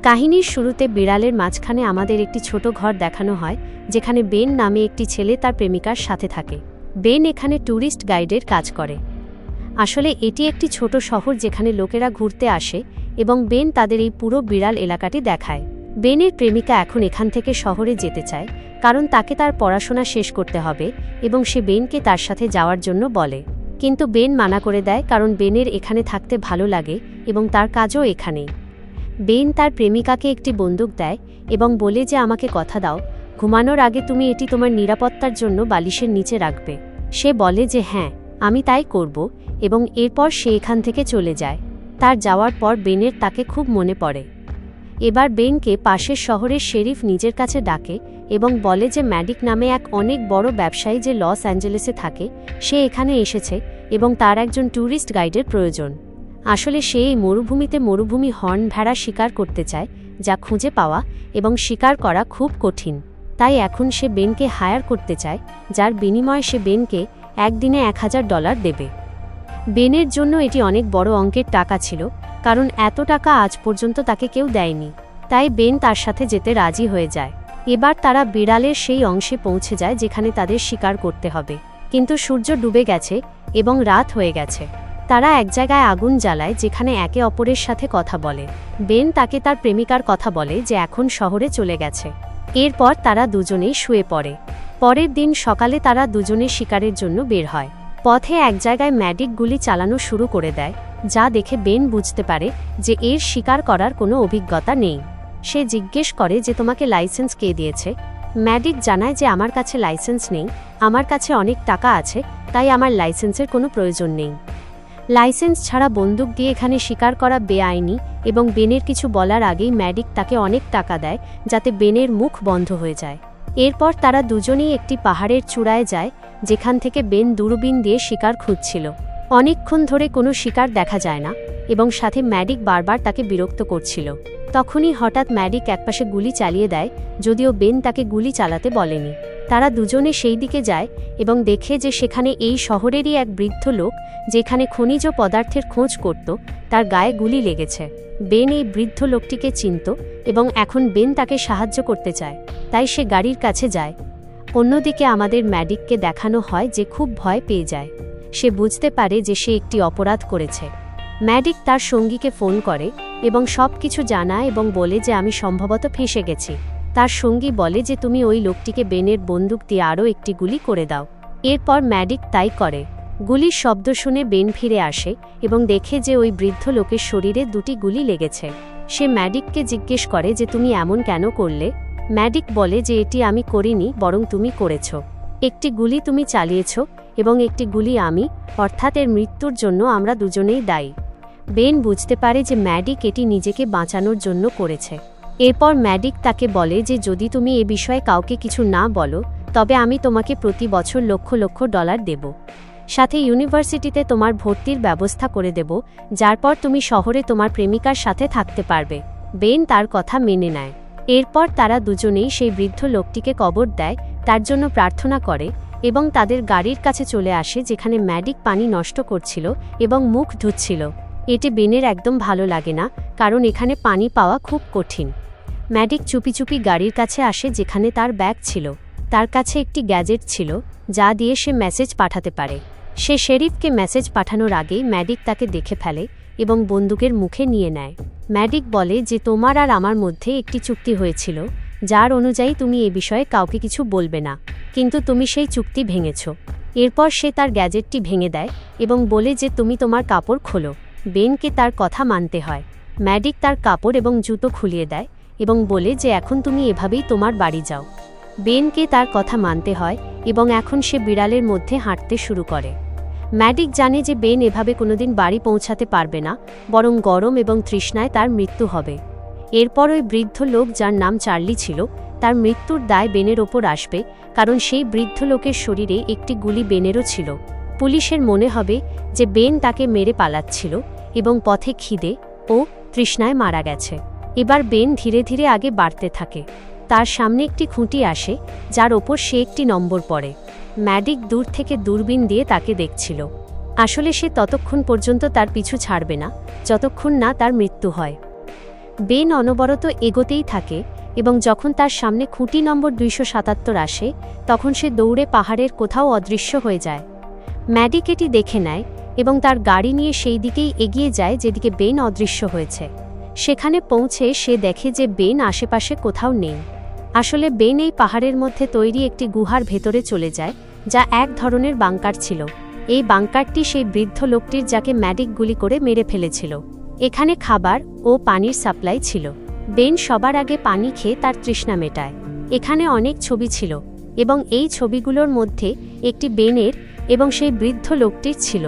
কাহিনীর শুরুতে বিড়ালের মাঝখানে আমাদের একটি ছোট ঘর দেখানো হয়, যেখানে বেন নামে একটি ছেলে তার প্রেমিকার সাথে থাকে। বেন এখানে ট্যুরিস্ট গাইডের কাজ করে। আসলে এটি একটি ছোট শহর যেখানে লোকেরা ঘুরতে আসে এবং বেন তাদের এই পুরো বিড়াল এলাকাটি দেখায়। বেনের প্রেমিকা এখন এখান থেকে শহরে যেতে চায়, কারণ তাকে তার পড়াশোনা শেষ করতে হবে এবং সে বেনকে তার সাথে যাওয়ার জন্য বলে। কিন্তু বেন মানা করে দেয়, কারণ বেনের এখানে থাকতে ভালো লাগে এবং তার কাজও এখানেই। বেন তার প্রেমিকাকে একটি বন্দুক দেয় এবং বলে যে আমাকে কথা দাও, ঘুমানোর আগে তুমি এটি তোমার নিরাপত্তার জন্য বালিশের নিচে রাখবে। সে বলে যে হ্যাঁ, আমি তাই করব, এবং এরপর সে এখান থেকে চলে যায়। তার যাওয়ার পর বেনের তাকে খুব মনে পড়ে। এবার বেনকে পাশের শহরের শেরিফ নিজের কাছে ডাকে এবং বলে যে ম্যাডিক নামে এক অনেক বড় ব্যবসায়ী যে লস অ্যাঞ্জেলেসে থাকে, সে এখানে এসেছে এবং তার একজন ট্যুরিস্ট গাইডের প্রয়োজন। আসলে সে এই মরুভূমিতে মরুভূমি হর্ন ভেড়া শিকার করতে চায়, যা খুঁজে পাওয়া এবং শিকার করা খুব কঠিন। তাই এখন সে বেনকে হায়ার করতে চায়, যার বিনিময়ে সে বেনকে একদিনে $1000 দেবে। বেনের জন্য এটি অনেক বড় অঙ্কের টাকা ছিল, কারণ এত টাকা আজ পর্যন্ত তাকে কেউ দেয়নি। তাই বেন তার সাথে যেতে রাজি হয়ে যায়। এবার তারা বিড়ালের সেই অংশে পৌঁছে যায় যেখানে তাদের শিকার করতে হবে, কিন্তু সূর্য ডুবে গেছে এবং রাত হয়ে গেছে। তারা এক জায়গায় আগুন জ্বালায় যেখানে একে অপরের সাথে কথা বলে। বেন তাকে তার প্রেমিকার কথা বলে যে এখন শহরে চলে গেছে। এরপর তারা দুজনেই শুয়ে পড়ে। পরের দিন সকালে তারা দুজনে শিকারের জন্য বের হয়। পথে এক জায়গায় ম্যাডিক গুলি চালানো শুরু করে দেয়, যা দেখে বেন বুঝতে পারে যে এর শিকার করার কোনো অভিজ্ঞতা নেই। সে জিজ্ঞেস করে যে তোমাকে লাইসেন্স কে দিয়েছে। ম্যাডিক জানায় যে আমার কাছে লাইসেন্স নেই, আমার কাছে অনেক টাকা আছে, তাই আমার লাইসেন্সের কোনো প্রয়োজন নেই। লাইসেন্স ছাড়া বন্দুক দিয়ে এখানে শিকার করা বেআইনি, এবং বেনের কিছু বলার আগেই ম্যাডিক তাকে অনেক টাকা দেয় যাতে বেনের মুখ বন্ধ হয়ে যায়। এরপর তারা দুজনেই একটি পাহাড়ের চূড়ায় যায়, যেখান থেকে বেন দূরবীন দিয়ে শিকার খুঁজছিল। অনেকক্ষণ ধরে কোনো শিকার দেখা যায় না এবং সাথে ম্যাডিক বারবার তাকে বিরক্ত করছিল। তখনই হঠাৎ ম্যাডিক একপাশে গুলি চালিয়ে দেয়, যদিও বেন তাকে গুলি চালাতে বলেনি। তারা দুজনে সেই দিকে যায় এবং দেখে যে সেখানে এই শহরেরই এক বৃদ্ধ লোক, যেখানে খনিজ পদার্থের খোঁজ করত, তার গায়ে গুলি লেগেছে। বেন এই বৃদ্ধ লোকটিকে চিনত এবং এখন বেন তাকে সাহায্য করতে চায়, তাই সে গাড়ির কাছে যায়। অন্যদিকে আমাদের ম্যাডিককে দেখানো হয় যে খুব ভয় পেয়ে যায়। সে বুঝতে পারে যে সে একটি অপরাধ করেছে। ম্যাডিক তার সঙ্গীকে ফোন করে এবং সব কিছু জানায় এবং বলে যে আমি সম্ভবত ফেঁসে গেছি। তার সঙ্গী বলে যে তুমি ওই লোকটিকে বেনের বন্দুক দিয়ে আরও একটি গুলি করে দাও। এরপর ম্যাডিক তাই করে। গুলির শব্দ শুনে বেন ফিরে আসে এবং দেখে যে ওই বৃদ্ধ লোকের শরীরে 2টি গুলি লেগেছে। সে ম্যাডিককে জিজ্ঞেস করে যে তুমি এমন কেন করলে। ম্যাডিক বলে যে এটি আমি করিনি, বরং তুমি করেছ। একটি গুলি তুমি চালিয়েছ এবং একটি গুলি আমি, অর্থাৎ এর মৃত্যুর জন্য আমরা দুজনেই দায়ী। বেন বুঝতে পারে যে ম্যাডিক এটি নিজেকে বাঁচানোর জন্য করেছে। এরপর ম্যাডিক তাকে বলে যে যদি তুমি এ বিষয়ে কাউকে কিছু না বলো, তবে আমি তোমাকে প্রতি বছর লক্ষ লক্ষ ডলার দেব। সাথে ইউনিভার্সিটিতে তোমার ভর্তির ব্যবস্থা করে দেব, যার পর তুমি শহরে তোমার প্রেমিকার সাথে থাকতে পারবে। বেন তার কথা মেনে নেয়। এরপর তারা দুজনেই সেই বৃদ্ধ লোকটিকে কবর দেয়, তার জন্য প্রার্থনা করে এবং তাদের গাড়ির কাছে চলে আসে, যেখানে ম্যাডিক পানি নষ্ট করছিল এবং মুখ ধুচ্ছিল। এটি বেনের একদম ভালো লাগে না, কারণ এখানে পানি পাওয়া খুব কঠিন। ম্যাডিক চুপি চুপি গাড়ির কাছে আসে যেখানে তার ব্যাগ ছিল। তার কাছে একটি গ্যাজেট ছিল, যা দিয়ে সে মেসেজ পাঠাতে পারে। সে শেরিফকে মেসেজ পাঠানোর আগেই ম্যাডিক তাকে দেখে ফেলে এবং বন্দুকের মুখে নিয়ে নেয়। ম্যাডিক বলে যে তোমার আর আমার মধ্যে একটি চুক্তি হয়েছিল, যার অনুযায়ী তুমি এ বিষয়ে কাউকে কিছু বলবে না, কিন্তু তুমি সেই চুক্তি ভেঙেছ। এরপর সে তার গ্যাজেটটি ভেঙে দেয় এবং বলে যে তুমি তোমার কাপড় খোলো। বেনকে তার কথা মানতে হয়। ম্যাডিক তার কাপড় এবং জুতো খুলিয়ে দেয় এবং বলে যে এখন তুমি এভাবেই তোমার বাড়ি যাও। বেনকে তার কথা মানতে হয় এবং এখন সে বিড়ালের মধ্যে হাঁটতে শুরু করে। ম্যাডিক জানে যে বেন এভাবে কোনোদিন বাড়ি পৌঁছাতে পারবে না, বরং গরম এবং তৃষ্ণায় তার মৃত্যু হবে। এরপর ওই বৃদ্ধ লোক, যার নাম চার্লি ছিল, তার মৃত্যুর দায় বেনের ওপর আসবে, কারণ সেই বৃদ্ধ লোকের শরীরে একটি গুলি বেনেরও ছিল। পুলিশের মনে হবে যে বেন তাকে মেরে পালাচ্ছিল এবং পথে খিদে ও তৃষ্ণায় মারা গেছে। এবার বেন ধীরে ধীরে আগে বাড়তে থাকে। তার সামনে একটি খুঁটি আসে, যার ওপর সে একটি নম্বর পড়ে। ম্যাডিক দূর থেকে দূরবীন দিয়ে তাকে দেখছিল। আসলে সে ততক্ষণ পর্যন্ত তার পিছু ছাড়বে না, যতক্ষণ না তার মৃত্যু হয়। বেন অনবরত এগোতেই থাকে এবং যখন তার সামনে খুঁটি নম্বর 277 আসে তখন সে দৌড়ে পাহাড়ের কোথাও অদৃশ্য হয়ে যায়। ম্যাডিক এটি দেখে নেয় এবং তার গাড়ি নিয়ে সেই দিকেই এগিয়ে যায় যেদিকে বেন অদৃশ্য হয়েছে। সেখানে পৌঁছে সে দেখে যে বেন আশেপাশে কোথাও নেই। আসলে বেন এই পাহাড়ের মধ্যে তৈরি একটি গুহার ভেতরে চলে যায়, যা এক ধরনের বাংকার ছিল। এই বাংকারটি সেই বৃদ্ধ লোকটির যাকে ম্যাডিক গুলি করে মেরে ফেলেছিল। এখানে খাবার ও পানির সাপ্লাই ছিল। বেন সবার আগে পানি খেয়ে তার তৃষ্ণা মেটায়। এখানে অনেক ছবি ছিল এবং এই ছবিগুলোর মধ্যে একটি বেনের এবং সেই বৃদ্ধ লোকটির ছিল।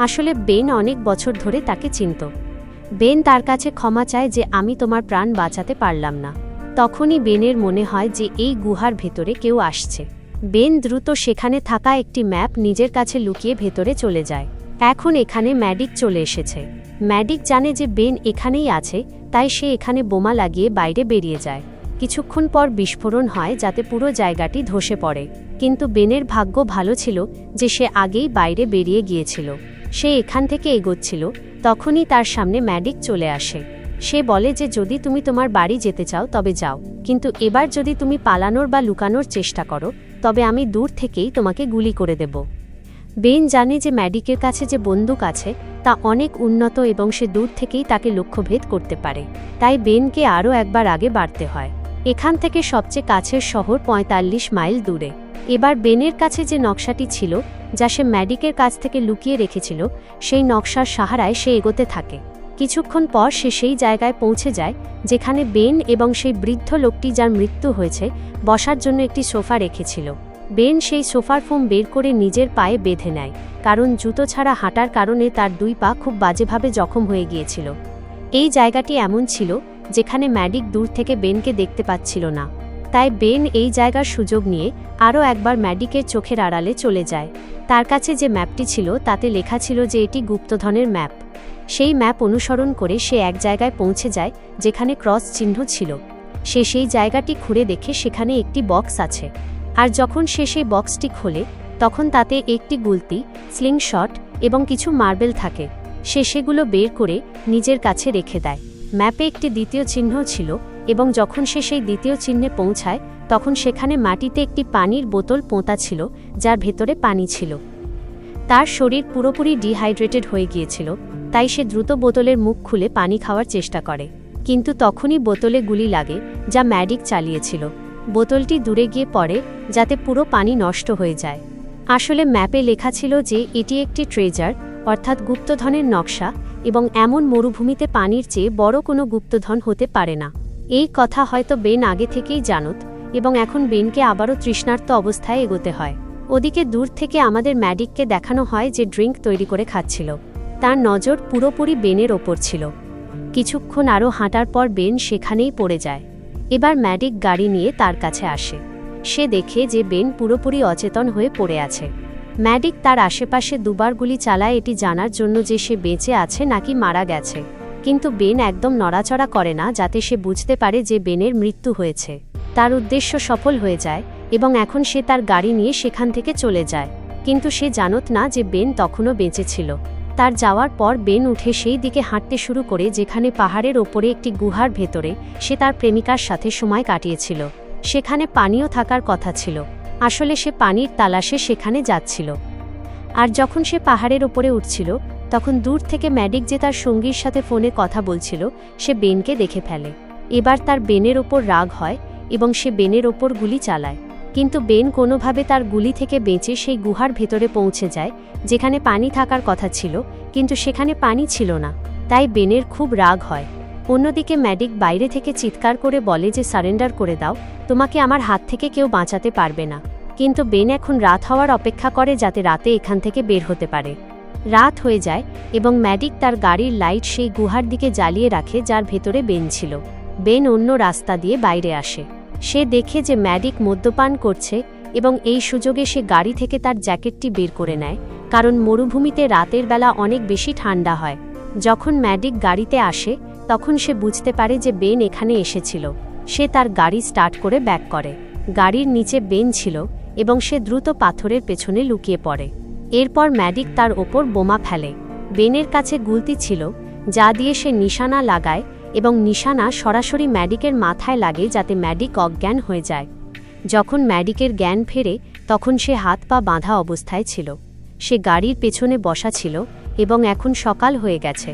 আসলে বেন অনেক বছর ধরে তাকে চিনত। বেন তার কাছে ক্ষমা চায় যে আমি তোমার প্রাণ বাঁচাতে পারলাম না। তখনই বেনের মনে হয় যে এই গুহার ভেতরে কেউ আসছে। বেন দ্রুত সেখানে থাকা একটি ম্যাপ নিজের কাছে লুকিয়ে ভেতরে চলে যায়। এখন এখানে ম্যাডিক চলে এসেছে। ম্যাডিক জানে যে বেন এখানেই আছে, তাই সে এখানে বোমা লাগিয়ে বাইরে বেরিয়ে যায়। কিছুক্ষণ পর বিস্ফোরণ হয় যাতে পুরো জায়গাটি ধসে পড়ে, কিন্তু বেনের ভাগ্য ভালো ছিল যে সে আগেই বাইরে বেরিয়ে গিয়েছিল। সে এখান থেকে এগোচ্ছিল, তখনই তার সামনে ম্যাডিক চলে আসে। সে বলে যে যদি তুমি তোমার বাড়ি যেতে চাও তবে যাও, কিন্তু এবার যদি তুমি পালানোর বা লুকানোর চেষ্টা করো তবে আমি দূর থেকেই তোমাকে গুলি করে দেব। বেন জানে যে ম্যাডিকের কাছে যে বন্দুক আছে তা অনেক উন্নত এবং সে দূর থেকেই তাকে লক্ষ্যভেদ করতে পারে, তাই বেনকে আরও একবার আগে বাড়তে হয়। এখান থেকে সবচেয়ে কাছের শহর 45 মাইল দূরে। এবার বেনের কাছে যে নকশাটি ছিল যা সে ম্যাডিকের কাছ থেকে লুকিয়ে রেখেছিল, সেই নকশার সাহারায় সে এগোতে থাকে। কিছুক্ষণ পর সে সেই জায়গায় পৌঁছে যায় যেখানে বেন এবং সেই বৃদ্ধ লোকটি যার মৃত্যু হয়েছে বসার জন্য একটি সোফা রেখেছিল। বেন সেই সোফার ফোম বের করে নিজের পায়ে বেঁধে নেয়, কারণ জুতো ছাড়া হাঁটার কারণে তার দুই পা খুব বাজেভাবে জখম হয়ে গিয়েছিল। এই জায়গাটি এমন ছিল যেখানে ম্যাডিক দূর থেকে বেনকে দেখতে পাচ্ছিল না, তাই বেন এই জায়গার সুযোগ নিয়ে আরও একবার ম্যাডিকের চোখের আড়ালে চলে যায়। তার কাছে যে ম্যাপটি ছিল তাতে লেখা ছিল যে এটি গুপ্তধনের ম্যাপ। সেই ম্যাপ অনুসরণ করে সে এক জায়গায় পৌঁছে যায় যেখানে ক্রস চিহ্ন ছিল। সে সেই জায়গাটি খুঁড়ে দেখে সেখানে একটি বক্স আছে, আর যখন সে সেই বক্সটি খোলে তখন তাতে একটি গুলতি, স্লিংশট এবং কিছু মার্বেল থাকে। সে সেগুলো বের করে নিজের কাছে রেখে দেয়। ম্যাপে একটি দ্বিতীয় চিহ্ন ছিল এবং যখন সে সেই দ্বিতীয় চিহ্নে পৌঁছায় তখন সেখানে মাটিতে একটি পানির বোতল পোঁতা ছিল যার ভেতরে পানি ছিল। তার শরীর পুরোপুরি ডিহাইড্রেটেড হয়ে গিয়েছিল, তাই সে দ্রুত বোতলের মুখ খুলে পানি খাওয়ার চেষ্টা করে, কিন্তু তখনই বোতলে গুলি লাগে যা ম্যাডিক চালিয়েছিল। বোতলটি দূরে গিয়ে পড়ে যাতে পুরো পানি নষ্ট হয়ে যায়। আসলে ম্যাপে লেখা ছিল যে এটি একটি ট্রেজার, অর্থাৎ গুপ্তধনের নকশা, এবং এমন মরুভূমিতে পানির চেয়ে বড় কোনো গুপ্তধন হতে পারে না। এই কথা হয়তো বেন আগে থেকেই জানত এবং এখন বেনকে আবারও তৃষ্ণার্ত অবস্থায় এগোতে হয়। ওদিকে দূর থেকে আমাদের ম্যাডিককে দেখানো হয় যে ড্রিঙ্ক তৈরি করে খাচ্ছিল। তার নজর পুরোপুরি বেনের ওপর ছিল। কিছুক্ষণ আরও হাঁটার পর বেন সেখানেই পড়ে যায়। এবার ম্যাডিক গাড়ি নিয়ে তার কাছে আসে। সে দেখে যে বেন পুরোপুরি অচেতন হয়ে পড়ে আছে। ম্যাডিক তার আশেপাশে দুবার গুলি চালায় এটি জানার জন্য যে সে বেঁচে আছে নাকি মারা গেছে, কিন্তু বেন একদম নড়াচড়া করে না যাতে সে বুঝতে পারে যে বেনের মৃত্যু হয়েছে। তার উদ্দেশ্য সফল হয়ে যায় এবং এখন সে তার গাড়ি নিয়ে সেখান থেকে চলে যায়, কিন্তু সে জানত না যে বেন তখনও বেঁচে ছিল। তার যাওয়ার পর বেন উঠে সেই দিকে হাঁটতে শুরু করে যেখানে পাহাড়ের ওপরে একটি গুহার ভেতরে সে তার প্রেমিকার সাথে সময় কাটিয়েছিল। সেখানে পানিও থাকার কথা ছিল। আসলে সে পানির তালাশে সেখানে যাচ্ছিল। আর যখন সে পাহাড়ের ওপরে উঠছিল তখন দূর থেকে ম্যাডিক যে তার সঙ্গীর সাথে ফোনে কথা বলছিল সে বেনকে দেখে ফেলে। এবার তার বেনের ওপর রাগ হয় এবং সে বেনের ওপর গুলি চালায়, কিন্তু বেন কোনোভাবে তার গুলি থেকে বেঁচে সেই গুহার ভেতরে পৌঁছে যায় যেখানে পানি থাকার কথা ছিল, কিন্তু সেখানে পানি ছিল না। তাই বেনের খুব রাগ হয়। অন্যদিকে ম্যাডিক বাইরে থেকে চিৎকার করে বলে যে সারেন্ডার করে দাও, তোমাকে আমার হাত থেকে কেউ বাঁচাতে পারবে না। কিন্তু বেন এখন রাত হওয়ার অপেক্ষা করে যাতে রাতে এখান থেকে বের হতে পারে। রাত হয়ে যায় এবং ম্যাডিক তার গাড়ির লাইট সেই গুহার দিকে জ্বালিয়ে রাখে যার ভেতরে বেন ছিল। বেন অন্য রাস্তা দিয়ে বাইরে আসে। সে দেখে যে ম্যাডিক মদ্যপান করছে এবং এই সুযোগে সে গাড়ি থেকে তার জ্যাকেটটি বের করে নেয়, কারণ মরুভূমিতে রাতের বেলা অনেক বেশি ঠান্ডা হয়। যখন ম্যাডিক গাড়িতে আসে তখন সে বুঝতে পারে যে বেন এখানে এসেছিল। সে তার গাড়ি স্টার্ট করে ব্যাক করে। গাড়ির নিচে বেন ছিল এবং সে দ্রুত পাথরের পেছনে লুকিয়ে পড়ে। এরপর ম্যাডিক তার ওপর বোমা ফেলে। বেনের কাছে গুলতি ছিল যা দিয়ে সে নিশানা লাগায় এবং নিশানা সরাসরি ম্যাডিকের মাথায় লাগে যাতে ম্যাডিক অজ্ঞান হয়ে যায়। যখন ম্যাডিকের জ্ঞান ফেরে তখন সে হাত পা বাঁধা অবস্থায় ছিল। সে গাড়ির পেছনে বসা ছিল এবং এখন সকাল হয়ে গেছে।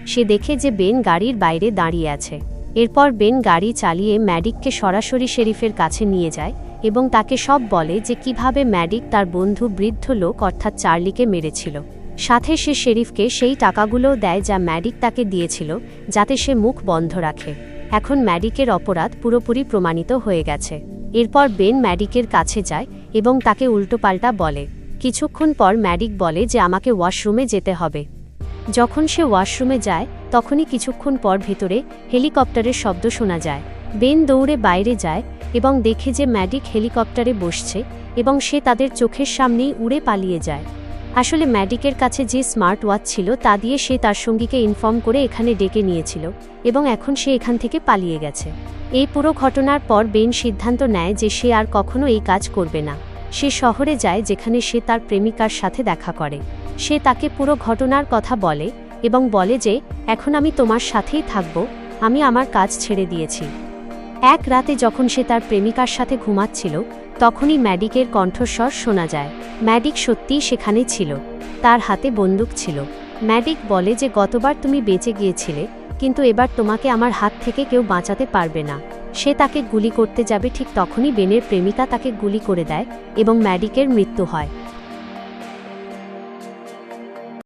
সে দেখে যে বেন গাড়ির বাইরে দাঁড়িয়ে আছে। এরপর বেন গাড়ি চালিয়ে ম্যাডিককে সরাসরি শেরিফের কাছে নিয়ে যায় এবং তাকে সব বলে যে কিভাবে ম্যাডিক তার বন্ধু বৃদ্ধ লোক অর্থাৎ চার্লিকে মেরেছিল। সাথে সে শেরিফকে সেই টাকাগুলোও দেয় যা ম্যাডিক তাকে দিয়েছিল যাতে সে মুখ বন্ধ রাখে। এখন ম্যাডিকের অপরাধ পুরোপুরি প্রমাণিত হয়ে গেছে। এরপর বেন ম্যাডিকের কাছে যায় এবং তাকে উল্টোপাল্টা বলে। কিছুক্ষণ পর ম্যাডিক বলে যে আমাকে ওয়াশরুমে যেতে হবে। যখন সে ওয়াশরুমে যায় তখনই কিছুক্ষণ পর ভেতরে হেলিকপ্টারের শব্দ শোনা যায়। বেন দৌড়ে বাইরে যায় এবং দেখে যে ম্যাডিক হেলিকপ্টারে বসছে এবং সে তাদের চোখের সামনেই উড়ে পালিয়ে যায়। আসলে ম্যাডিকের কাছে যে স্মার্ট ওয়াচ ছিল তা দিয়ে সে তার সঙ্গীকে ইনফর্ম করে এখানে ডেকে নিয়েছিল এবং এখন সে এখান থেকে পালিয়ে গেছে। এই পুরো ঘটনার পর বেন সিদ্ধান্ত নেয় যে সে আর কখনো এই কাজ করবে না। সে শহরে যায় যেখানে সে তার প্রেমিকার সাথে দেখা করে। সে তাকে পুরো ঘটনার কথা বলে এবং বলে যে এখন আমি তোমার সাথেই থাকব, আমি আমার কাজ ছেড়ে দিয়েছি। এক রাতে যখন সে তার প্রেমিকার সাথে ঘুমাচ্ছিল তখনই ম্যাডিকের কণ্ঠস্বর শোনা যায়। ম্যাডিক সত্যিই সেখানে ছিল, তার হাতে বন্দুক ছিল। ম্যাডিক বলে যে গতবার তুমি বেঁচে গিয়েছিলে, কিন্তু এবার তোমাকে আমার হাত থেকে কেউ বাঁচাতে পারবে না। সে তাকে গুলি করতে যাবে ঠিক তখনই বেনের প্রেমিকা তাকে গুলি করে দেয় এবং ম্যাডিকের মৃত্যু হয়।